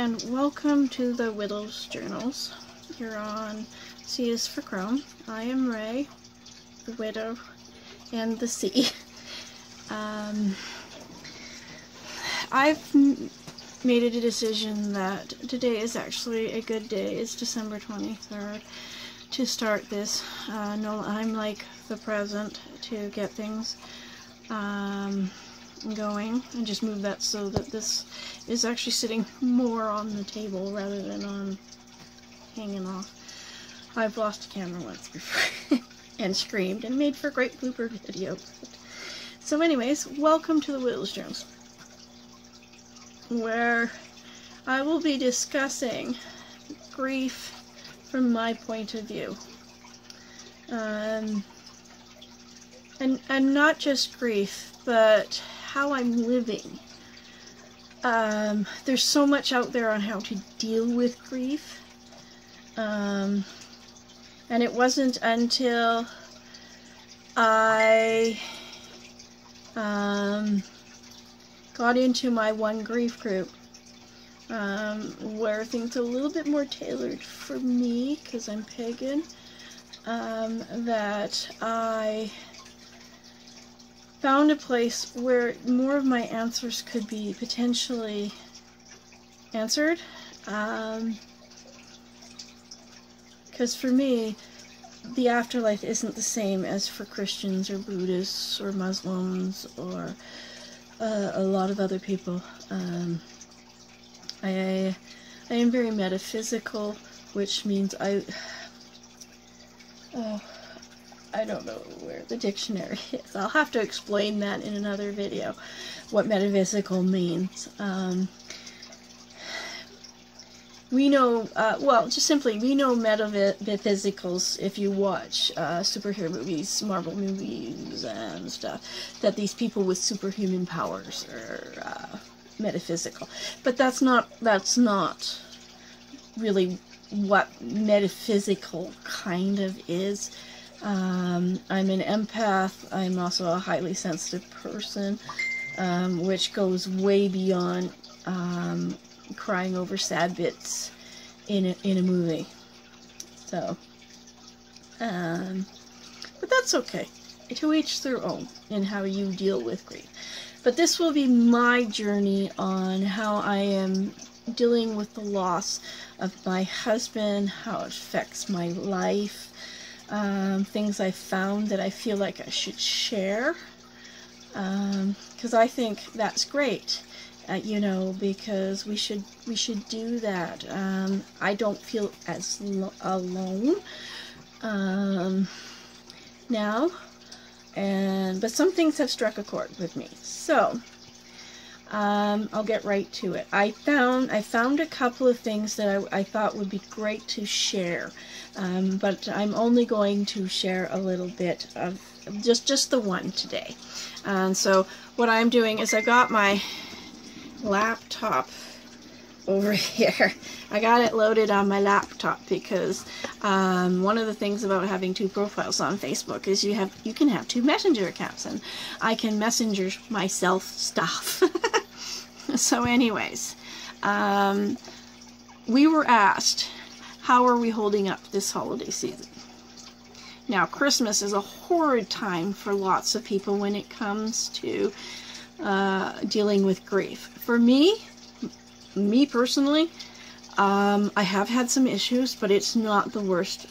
and welcome to the Widow's Journals. You're on C is for Crone. I am Ray, the Widow, and the C. I've made a decision that today is actually a good day. It's December 23rd to start this. I'm like the present to get things going, and just move that so that this is actually sitting more on the table rather than on hanging off. I've lost a camera once before and screamed and made for a great blooper video. So anyways, welcome to the Widow's Journals, where I will be discussing grief from my point of view. And not just grief, but how I'm living. There's so much out there on how to deal with grief. And it wasn't until I got into my One Grief group, where things are a little bit more tailored for me, because I'm pagan, that I found a place where more of my answers could be potentially answered. Because for me, the afterlife isn't the same as for Christians or Buddhists or Muslims or a lot of other people. I am very metaphysical, which means I don't know where the dictionary is. I'll have to explain that in another video, what metaphysical means. We know, well, just simply, we know metaphysicals if you watch superhero movies, Marvel movies and stuff, that these people with superhuman powers are metaphysical. But that's not really what metaphysical kind of is. I'm an empath. I'm also a highly sensitive person, which goes way beyond crying over sad bits in a movie. So, but that's okay. To each their own in how you deal with grief. But this will be my journey on how I am dealing with the loss of my husband, how it affects my life, things I found that I feel like I should share, because I think that's great. You know, because we should do that. I don't feel as alone now, but some things have struck a chord with me. So I'll get right to it. I found a couple of things that I thought would be great to share, but I'm only going to share a little bit of just the one today. And so what I'm doing is I got my laptop over here. I got it loaded on my laptop because one of the things about having two profiles on Facebook is you can have two messenger accounts, and I can messenger myself stuff. So anyways, we were asked, how are we holding up this holiday season? Now, Christmas is a horrid time for lots of people when it comes to dealing with grief. For me personally, I have had some issues, but it's not the worst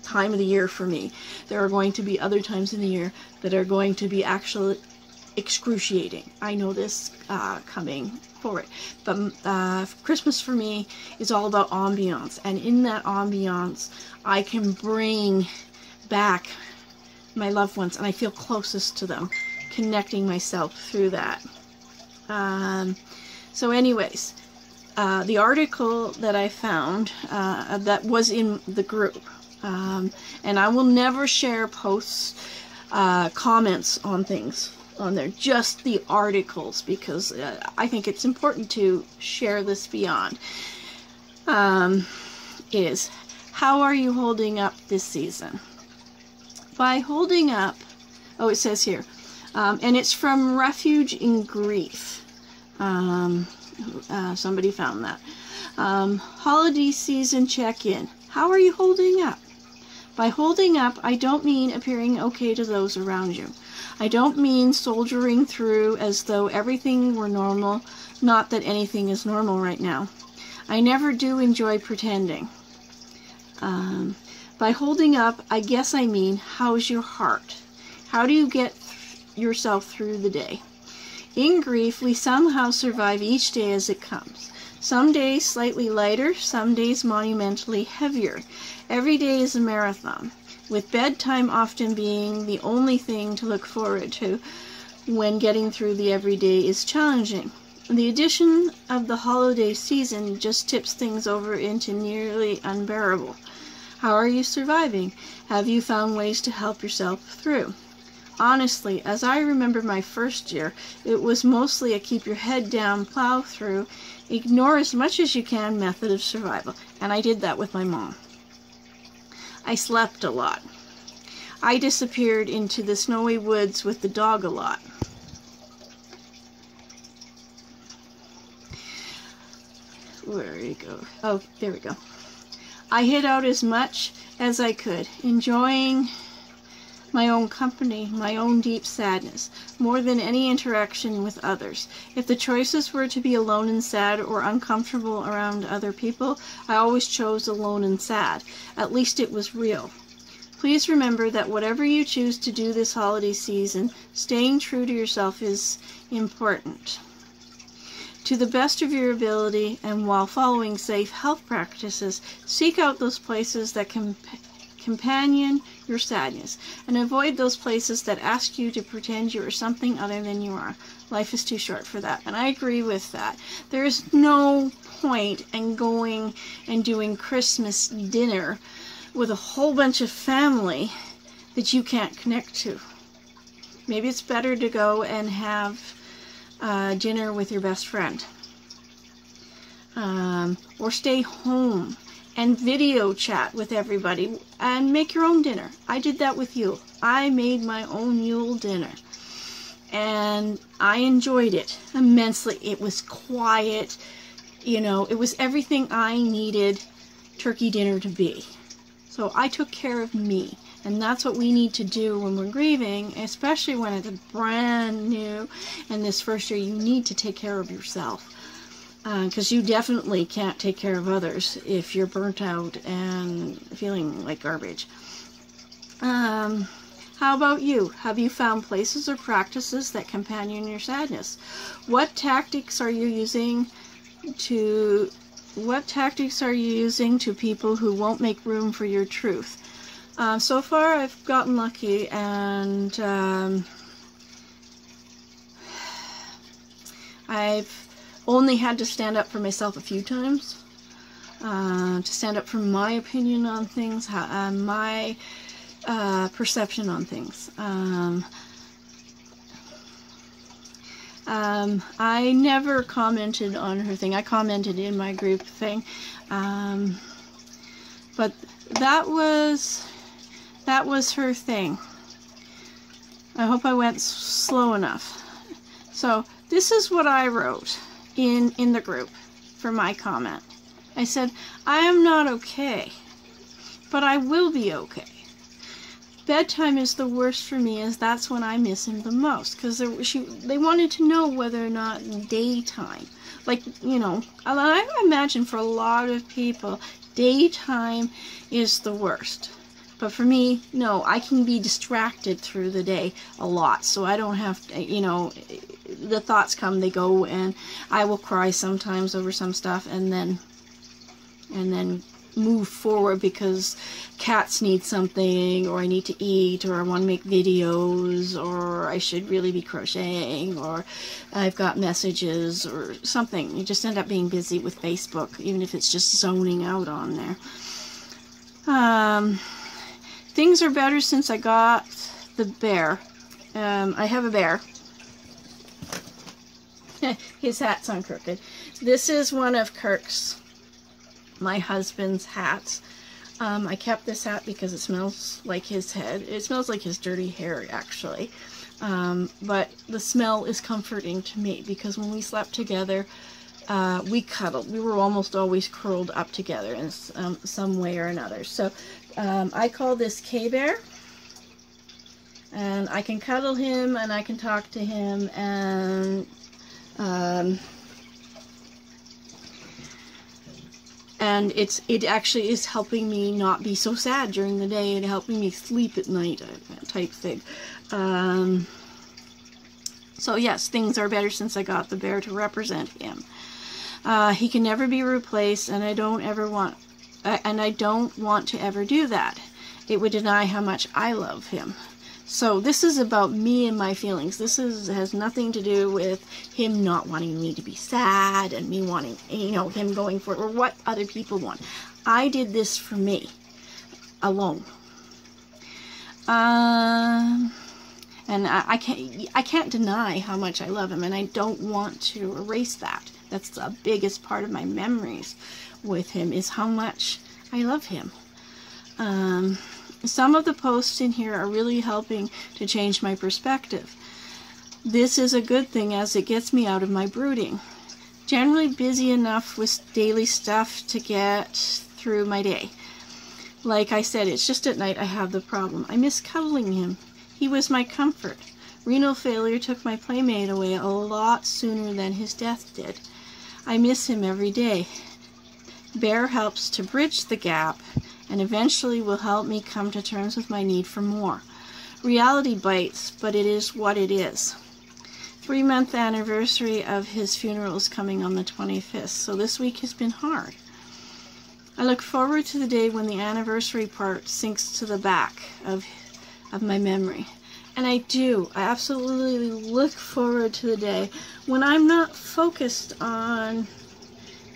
time of the year for me. There are going to be other times in the year that are going to be actually excruciating. I know this coming forward. But Christmas for me is all about ambiance, and in that ambiance I can bring back my loved ones, and I feel closest to them, connecting myself through that. So anyways, the article that I found that was in the group, and I will never share posts, comments on things on there, just the articles, because I think it's important to share this beyond, is how are you holding up this season? By holding up, oh, it says here, and it's from Refuge in Grief. Somebody found that. Holiday season check-in. How are you holding up? By holding up, I don't mean appearing okay to those around you. I don't mean soldiering through as though everything were normal, not that anything is normal right now. I never do enjoy pretending. By holding up, I guess I mean, how's your heart? How do you get yourself through the day? In grief, we somehow survive each day as it comes. Some days slightly lighter, some days monumentally heavier. Every day is a marathon, with bedtime often being the only thing to look forward to when getting through the everyday is challenging. The addition of the holiday season just tips things over into nearly unbearable. How are you surviving? Have you found ways to help yourself through? Honestly, as I remember my first year, it was mostly a keep your head down, plow through, ignore as much as you can method of survival. And I did that with my mom. I slept a lot. I disappeared into the snowy woods with the dog a lot. Where do you go? Oh, there we go. I hid out as much as I could, enjoying my own company, my own deep sadness, more than any interaction with others. If the choices were to be alone and sad or uncomfortable around other people, I always chose alone and sad. At least it was real. Please remember that whatever you choose to do this holiday season, staying true to yourself is important. To the best of your ability, and while following safe health practices, seek out those places that companion your sadness, and avoid those places that ask you to pretend you are something other than you are. Life is too short for that, and I agree with that. There is no point in going and doing Christmas dinner with a whole bunch of family that you can't connect to. Maybe it's better to go and have dinner with your best friend, or stay home and video chat with everybody and make your own dinner. I did that with Yule. I made my own Yule dinner and I enjoyed it immensely. It was quiet, you know, it was everything I needed turkey dinner to be. So I took care of me. And that's what we need to do when we're grieving, especially when it's brand new and this first year. You need to take care of yourself, because you definitely can't take care of others if you're burnt out and feeling like garbage. How about you? Have you found places or practices that companion your sadness? What tactics are you using to people who won't make room for your truth? So far, I've gotten lucky, and I've only had to stand up for myself a few times, to stand up for my opinion on things, my perception on things. I never commented on her thing. I commented in my group thing, but that was her thing. I hope I went slow enough. So this is what I wrote in the group for my comment. I said, I am not okay, but I will be okay. Bedtime is the worst for me, as that's when I miss him the most, because they wanted to know whether or not daytime, like, you know, I imagine for a lot of people, daytime is the worst. But for me, no, I can be distracted through the day a lot, so I don't have to, you know, the thoughts come, they go, and I will cry sometimes over some stuff, and then move forward because cats need something, or I need to eat, or I want to make videos, or I should really be crocheting, or I've got messages or something. You just end up being busy with Facebook, even if it's just zoning out on there. Things are better since I got the bear. I have a bear. His hat's on crooked. This is one of Kirk's, my husband's hats. I kept this hat because it smells like his head. It smells like his dirty hair, actually. But the smell is comforting to me, because when we slept together, we cuddled. We were almost always curled up together in some way or another. So I call this K-Bear. And I can cuddle him, and I can talk to him, and it actually is helping me not be so sad during the day and helping me sleep at night, type thing. So yes, things are better since I got the bear to represent him. He can never be replaced, and I don't want to ever do that. It would deny how much I love him. So this is about me and my feelings. This has nothing to do with him not wanting me to be sad and me wanting, him going for it, or what other people want. I did this for me, alone. And I can't deny how much I love him, and I don't want to erase that. That's the biggest part of my memories with him, is how much I love him. Some of the posts in here are really helping to change my perspective. This is a good thing, as it gets me out of my brooding. Generally busy enough with daily stuff to get through my day. Like I said, it's just at night I have the problem. I miss cuddling him. He was my comfort. Renal failure took my playmate away a lot sooner than his death did. I miss him every day. Bear helps to bridge the gap, and eventually will help me come to terms with my need for more. Reality bites, but it is what it is. 3-month anniversary of his funeral is coming on the 25th, so this week has been hard. I look forward to the day when the anniversary part sinks to the back of my memory. And I do. I absolutely look forward to the day when I'm not focused on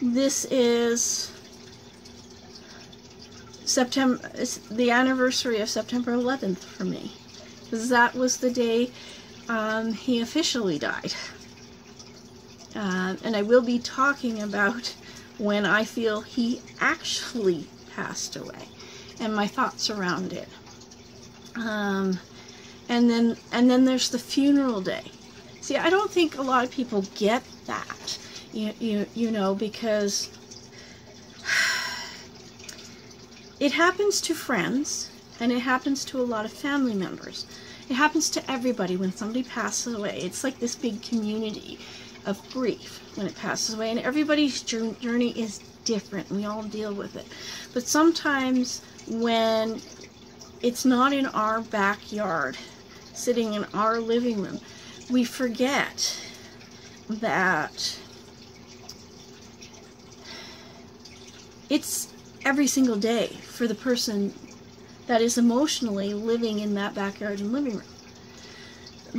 this is September, the anniversary of September 11th for me, because that was the day he officially died. And I will be talking about when I feel he actually passed away and my thoughts around it. And then there's the funeral day. See, I don't think a lot of people get that, you know, because it happens to friends, and it happens to a lot of family members. It happens to everybody when somebody passes away. It's like this big community of grief when it passes away, and everybody's journey is different. We all deal with it. But sometimes when it's not in our backyard, sitting in our living room, we forget that it's every single day for the person that is emotionally living in that backyard and living room.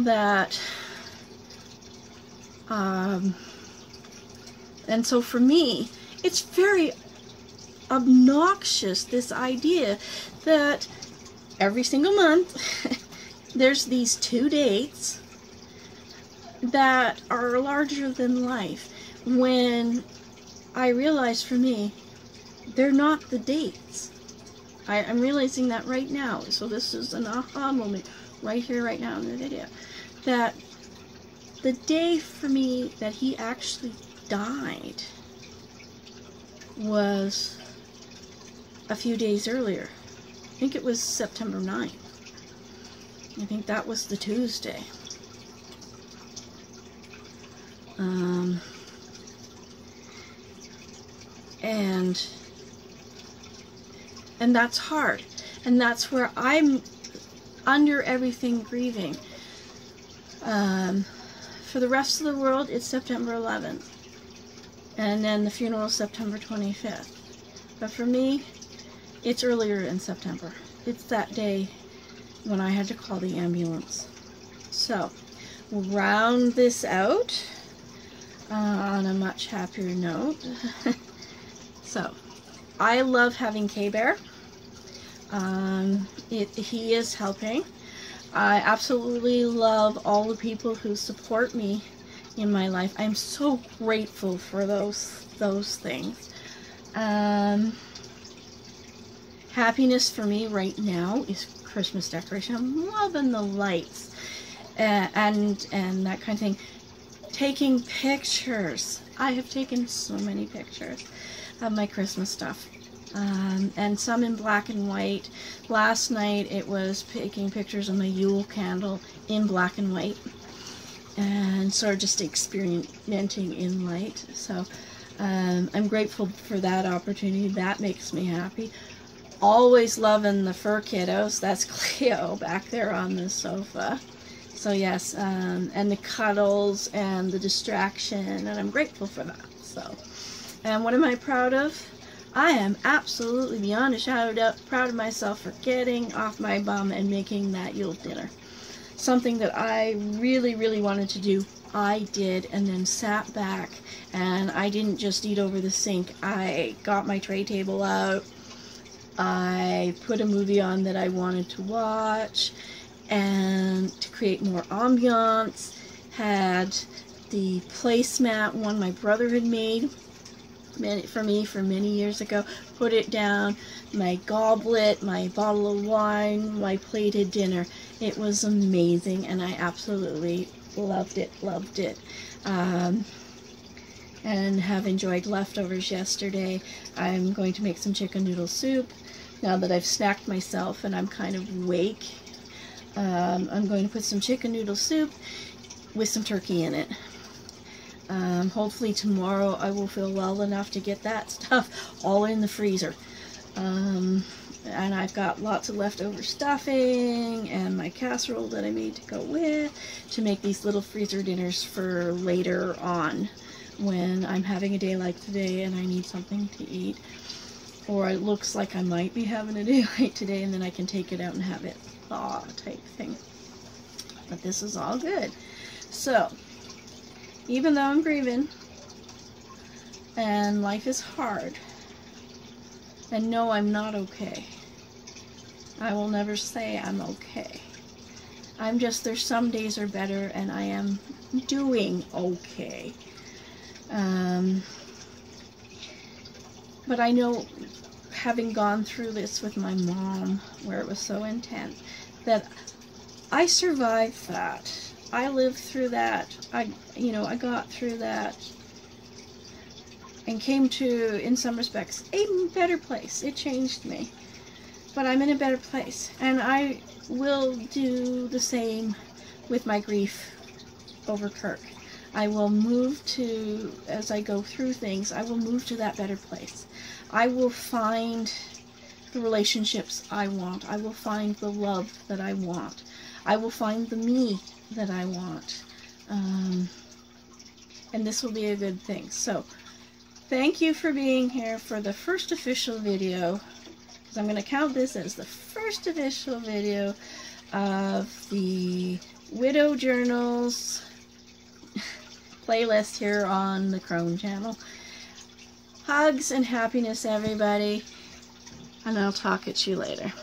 That, and so for me, it's very obnoxious, this idea that every single month there's these 2 dates that are larger than life, when I realize for me, they're not the dates. I'm realizing that right now. So this is an aha moment right here, right now in the video. That the day for me that he actually died was a few days earlier. I think it was September 9th. I think that was the Tuesday. And that's hard. And that's where I'm under everything grieving. For the rest of the world, it's September 11th. And then the funeral is September 25th. But for me, it's earlier in September. It's that day when I had to call the ambulance. So, we'll round this out on a much happier note. So, I love having K-Bear. He is helping. I absolutely love all the people who support me in my life. I'm so grateful for those things. Happiness for me right now is Christmas decoration. I'm loving the lights and that kind of thing. Taking pictures I have taken so many pictures of my Christmas stuff. And some in black and white. Last night it was taking pictures of my Yule candle in black and white. And sort of just experimenting in light. So I'm grateful for that opportunity. That makes me happy. Always loving the fur kiddos. That's Cleo back there on the sofa. So yes, and the cuddles and the distraction, and I'm grateful for that. So, and what am I proud of? I am absolutely beyond a shadow of doubt proud of myself for getting off my bum and making that Yule dinner. Something that I really, really wanted to do, I did, and then sat back, and I didn't just eat over the sink. I got my tray table out, I put a movie on that I wanted to watch, and to create more ambiance, had the placemat one my brother had made for me for many years ago, put it down, my goblet, my bottle of wine, my plated dinner. It was amazing, and I absolutely loved it, and have enjoyed leftovers yesterday. I'm going to make some chicken noodle soup now that I've snacked myself and I'm kind of awake. I'm going to put some chicken noodle soup with some turkey in it. Hopefully tomorrow I will feel well enough to get that stuff all in the freezer. And I've got lots of leftover stuffing and my casserole that I made to go with, to make these little freezer dinners for later on when I'm having a day like today and I need something to eat. Or it looks like I might be having a day like today, and then I can take it out and have it thaw type thing. But this is all good. So, even though I'm grieving and life is hard, and no, I'm not okay. I will never say I'm okay. I'm just, there's some days are better, and I am doing okay. But I know, having gone through this with my mom, where it was so intense, that I survived that. I lived through that. I got through that and came to, in some respects, a better place. It changed me. But I'm in a better place. And I will do the same with my grief over Kirk. I will move to, as I go through things, I will move to that better place. I will find the relationships I want. I will find the love that I want. I will find the me that I want. And this will be a good thing. So, thank you for being here for the first official video, because I'm going to count this as the first official video of the Widow Journals playlist here on the Crone channel. Hugs and happiness, everybody, and I'll talk at you later.